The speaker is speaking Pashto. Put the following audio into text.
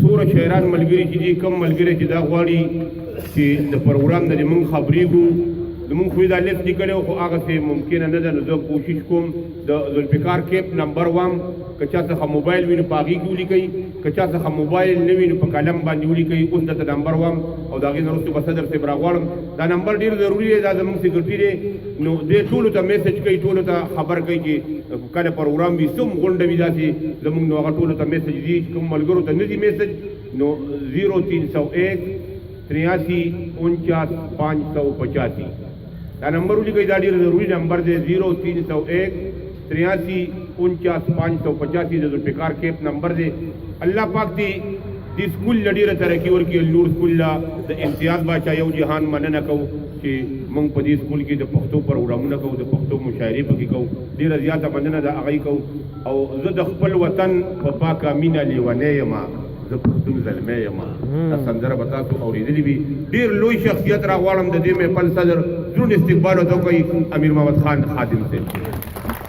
سوره شاعران ملګري چې دي کم ملګري چې دا غواړي چې د پروګرام د موږ خبرېږو زمونږ خو دا لیست لیکلی خو هغسې ممکنه نه ده نو زه کوشش کوم د ذوالفقار کیپ نمبر وام که چا څخه موبایل وي نو په هغې کې ولیکئ که چا څخه موبایل نه وي نو په قلم باندې ولیکئ اوس درته نمبر وام او د هغې نه وروسته به صدر صاحب راغواړم دا نمبر ډېر ضروري دی دا زمونږ سیکرټي دی نو دې ټولو ته میسج کوي ټولو ته خبر کوي چې کله پروګرام وي څوم غونډه وي داسې زمونږ نو هغه ټولو ته میسج دي چې کوم ملګرو ته نه دي میسج نو 0301 83 49 585 دا نمبر ولیکئ دا ډېر ضروري نمبر دی 0301 83 49 585 د ذوالفقار کیپ نمبر دی الله پاک دی دې سکول له ډېره ترقي ورکړي نور سکول له د امتیاز باچا یو جهان مننه کوو چې موږ په دې سکول کې د پښتو پروګرامونه کوو د پښتو مشاعرې پکې کوو ډېره زیاته مننه د هغې کوو او زه د خپل وطن په پاکه مینه لیونی یم زه پښتون زلمی یم دا سندره به تاسو اورېدلې وي ډېر لوی شخصیت راغواړم د دې محفل صدر دروند استقبال ورته وکړئ امیر محمد خان خادم صاحب